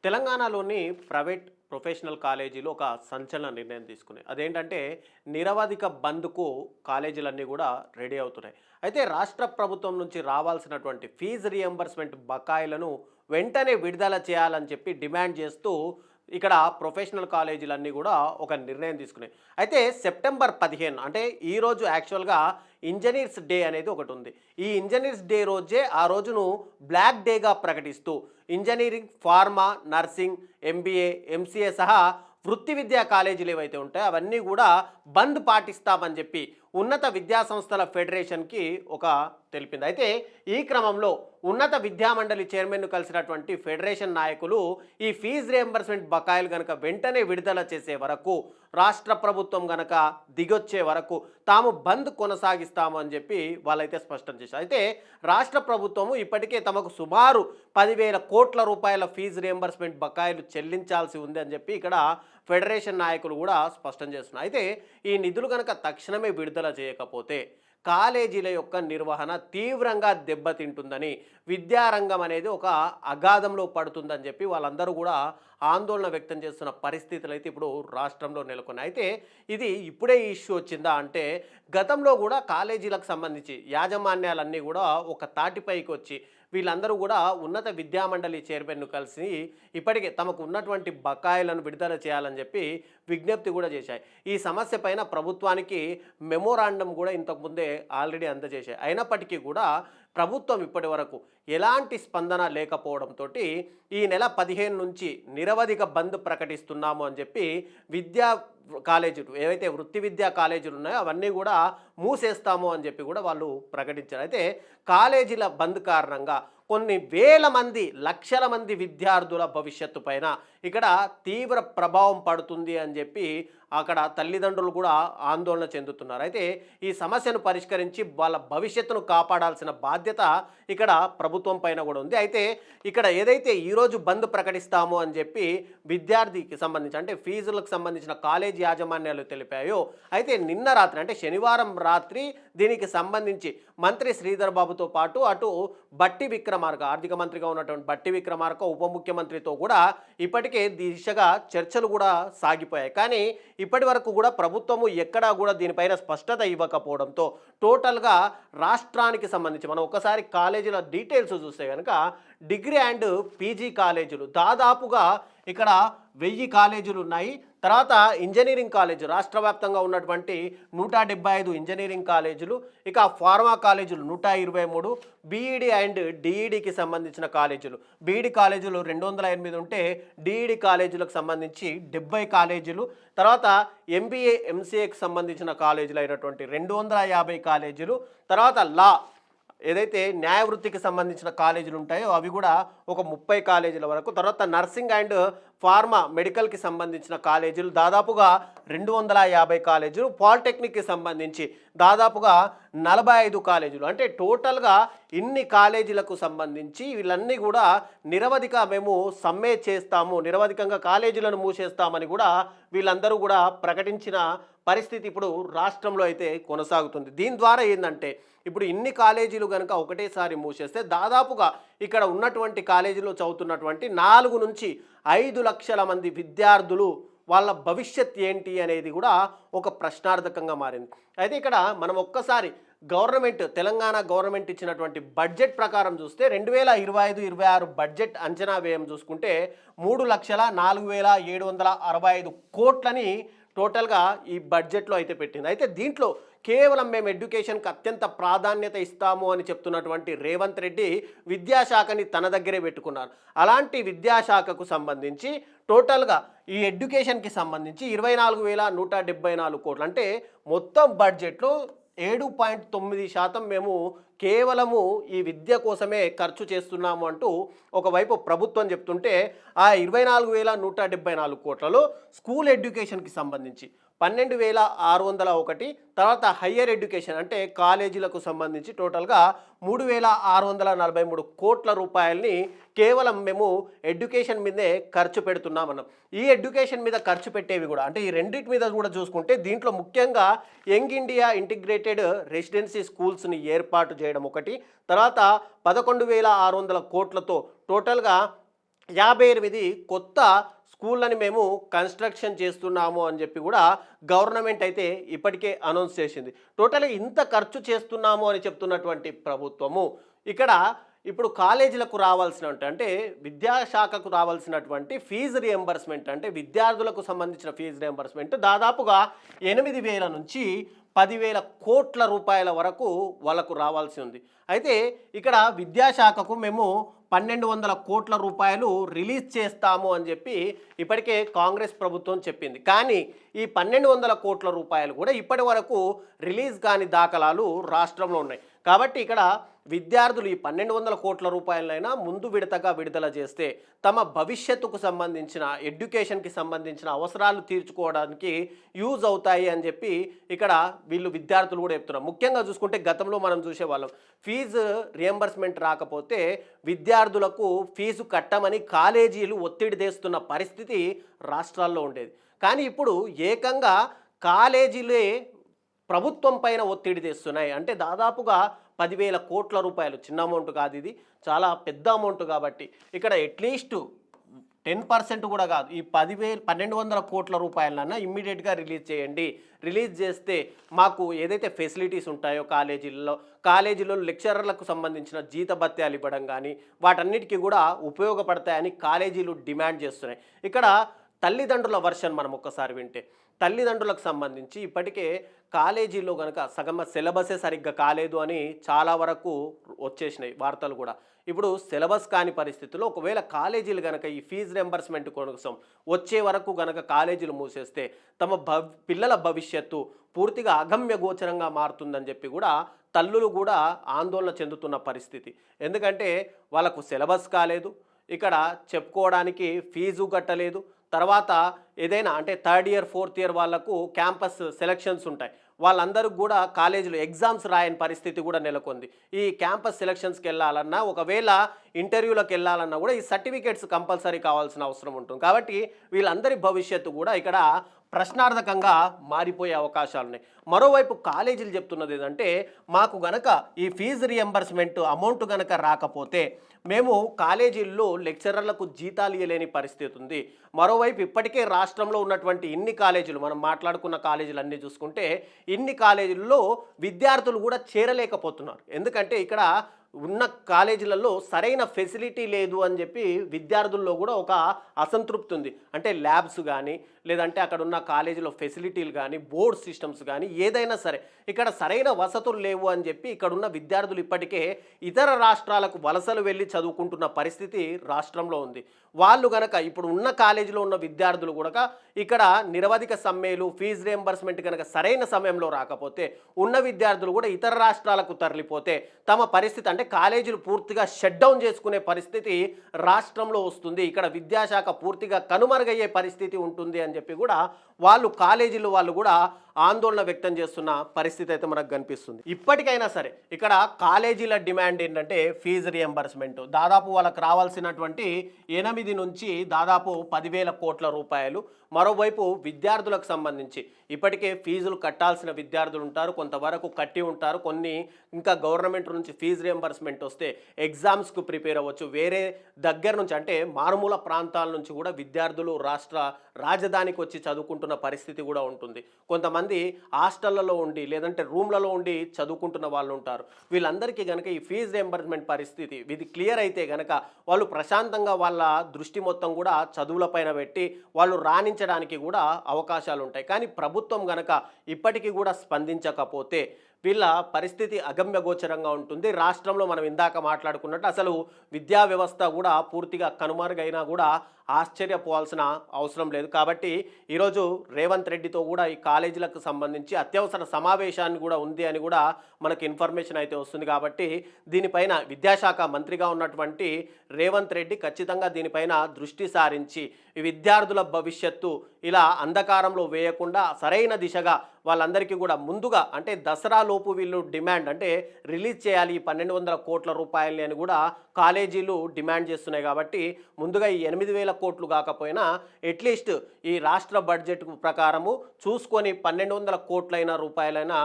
తెలంగాణలోని private professional కాలేజీలు ఒక సంచలన నిర్ణయం తీసుకున్నాయి. అదేంటంటే నిరవధిక బంద్‌కు కాలేజీలన్నీ కూడా రెడీ అవుతున్నాయి. అయితే రాష్ట్ర ప్రభుత్వం నుంచి రావాల్సినటువంటి ఫీజు రియంబర్స్‌మెంట్ బకాయిలను వెంటనే విడుదల చేయాలని చెప్పి డిమాండ్ చేస్తూ ఇక్కడ ప్రొఫెషనల్ కాలేజీలన్నీ కూడా ఒక నిర్ణయం తీసుకున్నాయి. అయితే సెప్టెంబర్ 15 అంటే ఈరోజు యాక్చువల్‌గా ఇంజినీర్స్ డే అనేది ఒకటి ఉంది. ఈ ఇంజినీర్స్ డే రోజే ఆ రోజును బ్లాక్ డేగా ప్రకటిస్తూ engineering, pharma, nursing, MBA, MCA సహా వృత్తి విద్యా కాలేజీలు ఏవైతే ఉంటాయో అవన్నీ కూడా బంద్ పాటిస్తామని చెప్పి ఉన్నత విద్యా సంస్థల ఫెడరేషన్కి ఒక తెలిపింది. అయితే ఈ క్రమంలో ఉన్నత విద్యామండలి చైర్మన్ను కలిసినటువంటి ఫెడరేషన్ నాయకులు ఈ ఫీజు రియంబర్స్మెంట్ బకాయిలు గనక వెంటనే విడుదల చేసే వరకు, రాష్ట్ర ప్రభుత్వం గనక దిగొచ్చే వరకు తాము బంద్ కొనసాగిస్తాము అని చెప్పి వాళ్ళైతే స్పష్టం చేశారు. అయితే రాష్ట్ర ప్రభుత్వము ఇప్పటికే తమకు సుమారు 10,000 కోట్ల రూపాయల ఫీజు రియంబర్స్మెంట్ బకాయిలు చెల్లించాల్సి ఉంది అని చెప్పి ఇక్కడ ఫెడరేషన్ నాయకులు కూడా స్పష్టం చేస్తున్నారు. అయితే ఈ నిధులు కనుక తక్షణమే విడుదల చేయకపోతే కాలేజీల యొక్క నిర్వహణ తీవ్రంగా దెబ్బతింటుందని, విద్యారంగం అనేది ఒక అగాధంలో పడుతుందని చెప్పి వాళ్ళందరూ కూడా ఆందోళన వ్యక్తం చేస్తున్న పరిస్థితులు అయితే ఇప్పుడు రాష్ట్రంలో నెలకొన్నాయి. అయితే ఇది ఇప్పుడే ఈ ఇష్యూ వచ్చిందా అంటే గతంలో కూడా కాలేజీలకు సంబంధించి యాజమాన్యాలన్నీ కూడా ఒక తాటిపైకి వచ్చి వీళ్ళందరూ కూడా ఉన్నత విద్యామండలి చైర్మన్ను కలిసి ఇప్పటికే తమకు ఉన్నటువంటి బకాయిలను విడుదల చేయాలని చెప్పి విజ్ఞప్తి కూడా చేశాయి. ఈ సమస్య పైన ప్రభుత్వానికి మెమోరాండం కూడా ఇంతకుముందే ఆల్రెడీ అందజేశాయి. అయినప్పటికీ కూడా ప్రభుత్వం ఇప్పటి వరకు ఎలాంటి స్పందన లేకపోవడంతో ఈ నెల 15 నుంచి నిరవధిక బంద్ ప్రకటిస్తున్నాము అని చెప్పి విద్యా కాలేజీలు ఏవైతే వృత్తి విద్యా కాలేజీలు ఉన్నాయో అవన్నీ కూడా మూసేస్తాము అని చెప్పి కూడా వాళ్ళు ప్రకటించారు. అయితే కాలేజీల బంద్ కారణంగా కొన్ని వేల మంది, లక్షల మంది విద్యార్థుల భవిష్యత్తు పైన ఇక్కడ తీవ్ర ప్రభావం పడుతుంది అని చెప్పి అక్కడ తల్లిదండ్రులు కూడా ఆందోళన చెందుతున్నారు. అయితే ఈ సమస్యను పరిష్కరించి వాళ్ళ భవిష్యత్తును కాపాడాల్సిన బాధ్యత ఇక్కడ ప్రభుత్వం పైన కూడా ఉంది. అయితే ఇక్కడ ఏదైతే ఈరోజు బంద్ ప్రకటిస్తామో అని చెప్పి విద్యార్థికి సంబంధించి అంటే ఫీజులకు సంబంధించిన కాలేజీ యాజమాన్యాలు తెలిపాయో, అయితే నిన్న రాత్రి అంటే శనివారం రాత్రి దీనికి సంబంధించి మంత్రి శ్రీధర్ బాబుతో పాటు అటు బట్టి విక్రమార్క, ఆర్థిక మంత్రిగా ఉన్నటువంటి బట్టి విక్రమార్క, ఉప ముఖ్యమంత్రితో కూడా ఇప్పటికే దిశగా చర్చలు కూడా సాగిపోయాయి. కానీ ఇప్పటి వరకు కూడా ప్రభుత్వము ఎక్కడా కూడా దీనిపైన స్పష్టత ఇవ్వకపోవడంతో టోటల్గా రాష్ట్రానికి సంబంధించి మనం ఒకసారి కాలేజీల డీటెయిల్స్ చూస్తే కనుక డిగ్రీ అండ్ పీజీ కాలేజీలు దాదాపుగా ఇక్కడ 1000 కాలేజీలు ఉన్నాయి. తర్వాత ఇంజనీరింగ్ కాలేజీ రాష్ట్ర వ్యాప్తంగా ఉన్నటువంటి 175 ఇంజనీరింగ్ కాలేజీలు, ఇక ఫార్మా కాలేజీలు 123, బీఈడి అండ్ డిఈడికి సంబంధించిన కాలేజీలు, బీఈడి కాలేజీలు 208 ఉంటే డిఈడి కాలేజీలకు సంబంధించి 70 కాలేజీలు, తర్వాత ఎంబీఏ ఎంసీఏకి సంబంధించిన కాలేజీలు అయినటువంటి 250 కాలేజీలు, తర్వాత లా ఏదైతే న్యాయ వృత్తికి సంబంధించిన కాలేజీలు ఉంటాయో అవి కూడా ఒక 30 కాలేజీల వరకు, తర్వాత నర్సింగ్ అండ్ ఫార్మా మెడికల్కి సంబంధించిన కాలేజీలు దాదాపుగా 250 కాలేజీలు, పాలిటెక్నిక్కి సంబంధించి దాదాపుగా 45 కాలేజీలు. అంటే టోటల్గా ఇన్ని కాలేజీలకు సంబంధించి వీళ్ళన్నీ కూడా నిరవధిక మేము సమ్మె చేస్తాము, నిరవధికంగా కాలేజీలను మూసేస్తామని కూడా వీళ్ళందరూ కూడా ప్రకటించిన పరిస్థితి ఇప్పుడు రాష్ట్రంలో అయితే కొనసాగుతుంది. దీని ద్వారా ఏంటంటే ఇప్పుడు ఇన్ని కాలేజీలు కనుక ఒకటేసారి మూసేస్తే దాదాపుగా ఇక్కడ ఉన్నటువంటి కాలేజీలో చదువుతున్నటువంటి 4 నుంచి 5 లక్షల మంది విద్యార్థులు వాళ్ళ భవిష్యత్ ఏంటి అనేది కూడా ఒక ప్రశ్నార్థకంగా మారింది. అయితే ఇక్కడ మనం ఒక్కసారి తెలంగాణ గవర్నమెంట్ ఇచ్చినటువంటి బడ్జెట్ ప్రకారం చూస్తే 2025-26 బడ్జెట్ అంచనా వ్యయం చూసుకుంటే 3,04,765 కోట్లని టోటల్గా ఈ బడ్జెట్లో అయితే పెట్టింది. అయితే దీంట్లో కేవలం మేము ఎడ్యుకేషన్కి అత్యంత ప్రాధాన్యత ఇస్తాము అని చెప్తున్నటువంటి రేవంత్ రెడ్డి విద్యాశాఖని తన దగ్గరే పెట్టుకున్నారు. అలాంటి విద్యాశాఖకు సంబంధించి టోటల్గా ఈ ఎడ్యుకేషన్కి సంబంధించి 24,174 కోట్లు అంటే మొత్తం బడ్జెట్లో 7.9% మేము కేవలము ఈ విద్య కోసమే ఖర్చు చేస్తున్నాము అంటూ ఒకవైపు ప్రభుత్వం చెప్తుంటే ఆ 24,174 కోట్లలో స్కూల్ ఎడ్యుకేషన్కి సంబంధించి 12,601, తర్వాత హయ్యర్ ఎడ్యుకేషన్ అంటే కాలేజీలకు సంబంధించి టోటల్గా 3,643 కోట్ల రూపాయలని కేవలం మేము ఎడ్యుకేషన్ మీదే ఖర్చు పెడుతున్నామన్నాం. ఈ ఎడ్యుకేషన్ మీద ఖర్చు పెట్టేవి కూడా అంటే ఈ రెండింటి మీద కూడా చూసుకుంటే దీంట్లో ముఖ్యంగా యంగ్ ఇండియా ఇంటిగ్రేటెడ్ రెసిడెన్సీ స్కూల్స్ని ఏర్పాటు చేయడం ఒకటి, తర్వాత 11,600 కోట్లతో టోటల్గా 58 కొత్త స్కూళ్ళని మేము కన్స్ట్రక్షన్ చేస్తున్నాము అని చెప్పి కూడా గవర్నమెంట్ అయితే ఇప్పటికే అనౌన్స్ చేసింది. టోటల్‌గా ఇంత ఖర్చు చేస్తున్నాము అని చెప్తున్నటువంటి ప్రభుత్వము ఇక్కడ ఇప్పుడు కాలేజీలకు రావాల్సినటువంటి అంటే విద్యాశాఖకు రావాల్సినటువంటి ఫీజు రియంబర్స్మెంట్ అంటే విద్యార్థులకు సంబంధించిన ఫీజు రియంబర్స్మెంట్ దాదాపుగా 8,000 నుంచి 10,000 కోట్ల రూపాయల వరకు వాళ్ళకు రావాల్సి ఉంది. అయితే ఇక్కడ విద్యాశాఖకు మేము 1,200 కోట్ల రూపాయలు రిలీజ్ చేస్తాము అని చెప్పి ఇప్పటికే కాంగ్రెస్ ప్రభుత్వం చెప్పింది. కానీ ఈ 1,200 కోట్ల రూపాయలు కూడా ఇప్పటి వరకు రిలీజ్ కాని దాఖలాలు రాష్ట్రంలో ఉన్నాయి. కాబట్టి ఇక్కడ విద్యార్థులు ఈ 1,200 కోట్ల రూపాయలైనా ముందు విడతగా విడుదల చేస్తే తమ భవిష్యత్తుకు సంబంధించిన ఎడ్యుకేషన్కి సంబంధించిన అవసరాలు తీర్చుకోవడానికి యూజ్ అవుతాయి అని చెప్పి ఇక్కడ వీళ్ళు విద్యార్థులు కూడా చెప్తున్నారు. ముఖ్యంగా చూసుకుంటే గతంలో మనం చూసేవాళ్ళం ఫీజు రియంబర్స్మెంట్ రాకపోతే విద్యార్థులకు ఫీజు కట్టమని కాలేజీలు ఒత్తిడి తెస్తున్న పరిస్థితి రాష్ట్రాల్లో ఉండేది. కానీ ఇప్పుడు ఏకంగా కాలేజీలే ప్రభుత్వం పైన ఒత్తిడి తెస్తున్నాయి. అంటే దాదాపుగా 10,000 కోట్ల రూపాయలు, చిన్న అమౌంట్ కాదు, ఇది చాలా పెద్ద అమౌంట్. కాబట్టి ఇక్కడ అట్లీస్ట్ 10% కూడా కాదు, ఈ 1,200 కోట్ల రూపాయలన్నా ఇమ్మీడియట్గా రిలీజ్ చేయండి. రిలీజ్ చేస్తే మాకు ఏదైతే ఫెసిలిటీస్ ఉంటాయో కాలేజీలో లెక్చరర్లకు సంబంధించిన జీతభత్యాలు ఇవ్వడం కానీ వాటన్నిటికీ కూడా ఉపయోగపడతాయని కాలేజీలు డిమాండ్ చేస్తున్నాయి. ఇక్కడ తల్లిదండ్రుల వర్షన్ మనం ఒక్కసారి వింటే తల్లిదండ్రులకు సంబంధించి ఇప్పటికే కాలేజీలో కనుక సగం సిలబసే సరిగ్గా కాలేదు అని చాలా వరకు వచ్చేసినాయి వార్తలు కూడా. ఇప్పుడు సిలబస్ కాని పరిస్థితుల్లో ఒకవేళ కాలేజీలు కనుక ఈ ఫీజు రింబర్స్మెంట్ కోసం వచ్చే వరకు కనుక కాలేజీలు మూసేస్తే తమ పిల్లల భవిష్యత్తు పూర్తిగా అగమ్య గోచరంగా మారుతుందని చెప్పి కూడా తల్లులు కూడా ఆందోళన చెందుతున్న పరిస్థితి. ఎందుకంటే వాళ్ళకు సిలబస్ కాలేదు, ఇక్కడ చెప్పుకోవడానికి ఫీజు కట్టలేదు, తర్వాత ఏదైనా అంటే థర్డ్ ఇయర్ 4th ఇయర్ వాళ్ళకు క్యాంపస్ సెలక్షన్స్ ఉంటాయి, వాళ్ళందరూ కూడా కాలేజీలో ఎగ్జామ్స్ రాయని పరిస్థితి కూడా నెలకొంది. ఈ క్యాంపస్ సెలక్షన్స్కి వెళ్ళాలన్నా ఒకవేళ ఇంటర్వ్యూలకు వెళ్ళాలన్నా కూడా ఈ సర్టిఫికేట్స్ కంపల్సరీ కావాల్సిన అవసరం ఉంటుంది. కాబట్టి వీళ్ళందరి భవిష్యత్తు కూడా ఇక్కడ ప్రశ్నార్థకంగా మారిపోయే అవకాశాలు ఉన్నాయి. మరోవైపు కాలేజీలు చెప్తున్నది ఏంటంటే మాకు గనక ఈ ఫీజు రియంబర్స్మెంట్ అమౌంట్ గనక రాకపోతే మేము కాలేజీల్లో లెక్చరర్లకు జీతాలు ఇవ్వలేని పరిస్థితి ఉంది. మరోవైపు ఇప్పటికే రాష్ట్రంలో ఉన్నటువంటి ఇన్ని కాలేజీలు మనం మాట్లాడుకున్న కాలేజీలు అన్నీ చూసుకుంటే ఇన్ని కాలేజీల్లో విద్యార్థులు కూడా చేరలేకపోతున్నారు. ఎందుకంటే ఇక్కడ ఉన్న కాలేజీలలో సరైన ఫెసిలిటీ లేదు అని చెప్పి విద్యార్థుల్లో కూడా ఒక అసంతృప్తి ఉంది. అంటే ల్యాబ్స్ కానీ లేదంటే అక్కడ ఉన్న కాలేజీలో ఫెసిలిటీలు కానీ బోర్డ్ సిస్టమ్స్ కానీ ఏదైనా సరే ఇక్కడ సరైన వసతులు లేవు అని చెప్పి ఇక్కడ ఉన్న విద్యార్థులు ఇప్పటికే ఇతర రాష్ట్రాలకు వలసలు వెళ్ళి చదువుకుంటున్న పరిస్థితి రాష్ట్రంలో ఉంది. వాళ్ళు గనక ఇప్పుడు ఉన్న కాలేజీలో ఉన్న విద్యార్థులు కూడా ఇక్కడ నిరవధిక సమ్మెలు ఫీజు రియంబర్స్మెంట్ కనుక సరైన సమయంలో రాకపోతే ఉన్న విద్యార్థులు కూడా ఇతర రాష్ట్రాలకు తరలిపోతే తమ పరిస్థితి అంటే కాలేజీలు పూర్తిగా షట్ డౌన్ చేసుకునే పరిస్థితి రాష్ట్రంలో వస్తుంది. ఇక్కడ విద్యాశాఖ పూర్తిగా కనుమరుగయ్యే పరిస్థితి ఉంటుంది అని చెప్పి కూడా కాలేజీలు వాళ్ళు కూడా ఆందోళన వ్యక్తం చేస్తున్న పరిస్థితి అయితే మనకు కనిపిస్తుంది. ఇప్పటికైనా సరే ఇక్కడ కాలేజీల డిమాండ్ ఏంటంటే ఫీజు రియంబర్స్మెంట్ దాదాపు వాళ్ళకి రావాల్సినటువంటి 8 నుంచి దాదాపు 10,000 కోట్ల రూపాయలు. మరోవైపు విద్యార్థులకు సంబంధించి ఇప్పటికే ఫీజులు కట్టాల్సిన విద్యార్థులు ఉంటారు, కొంతవరకు కట్టి ఉంటారు, కొన్ని ఇంకా గవర్నమెంట్ నుంచి ఫీజు రియంబర్స్మెంట్ వస్తే ఎగ్జామ్స్కు ప్రిపేర్ అవ్వచ్చు. వేరే దగ్గర నుంచి అంటే మారుమూల ప్రాంతాల నుంచి కూడా విద్యార్థులు రాష్ట్ర రాజధానికి వచ్చి చదువుకుంటున్న పరిస్థితి కూడా ఉంటుంది. కొంతమంది హాస్టళ్లలో ఉండి లేదంటే రూమ్లలో ఉండి చదువుకుంటున్న వాళ్ళు ఉంటారు. వీళ్ళందరికీ కనుక ఈ ఫీజు రియంబర్స్మెంట్ పరిస్థితి ఇది క్లియర్ అయితే కనుక వాళ్ళు ప్రశాంతంగా వాళ్ళ దృష్టి మొత్తం కూడా చదువులపైన పెట్టి వాళ్ళు రాణించడానికి కూడా అవకాశాలు ఉంటాయి. కానీ ప్రభుత్వం గనక ఇప్పటికీ కూడా స్పందించకపోతే వీళ్ళ పరిస్థితి అగమ్య గోచరంగా ఉంటుంది. రాష్ట్రంలో మనం ఇందాక మాట్లాడుకున్నట్టు అసలు విద్యా వ్యవస్థ కూడా పూర్తిగా కనుమరుగైనా కూడా ఆశ్చర్యపోవాల్సిన అవసరం లేదు. కాబట్టి ఈరోజు రేవంత్ రెడ్డితో కూడా ఈ కాలేజీలకు సంబంధించి అత్యవసర సమావేశాన్ని కూడా ఉంది అని కూడా మనకు ఇన్ఫర్మేషన్ అయితే వస్తుంది. కాబట్టి దీనిపైన విద్యాశాఖ మంత్రిగా ఉన్నటువంటి రేవంత్ రెడ్డి ఖచ్చితంగా దీనిపైన దృష్టి సారించి ఈ విద్యార్థుల భవిష్యత్తు ఇలా అంధకారంలో వేయకుండా సరైన దిశగా వాళ్ళందరికీ కూడా ముందుగా అంటే దసరా లోపు వీళ్ళు డిమాండ్ అంటే రిలీజ్ చేయాలి ఈ 1,200 కోట్ల రూపాయలని అని కూడా కాలేజీలు డిమాండ్ చేస్తున్నాయి. కాబట్టి ముందుగా ఈ 8,000 కోట్లు కాకపోయినా అట్లీస్ట్ ఈ రాష్ట్ర బడ్జెట్ ప్రకారము చూసుకొని 1200 కోట్లైన రూపాయలైనా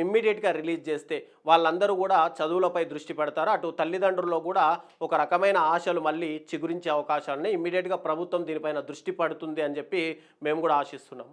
ఇమ్మీడియట్గా రిలీజ్ చేస్తే వాళ్ళందరూ కూడా చదువులపై దృష్టి పెడతారు. అటు తల్లిదండ్రుల్లో కూడా ఒక రకమైన ఆశలు మళ్ళీ చిగురించే అవకాశాలని ఇమ్మీడియట్గా ప్రభుత్వం దీనిపైన దృష్టి పడుతుంది అని చెప్పి మేము కూడా ఆశిస్తున్నాం.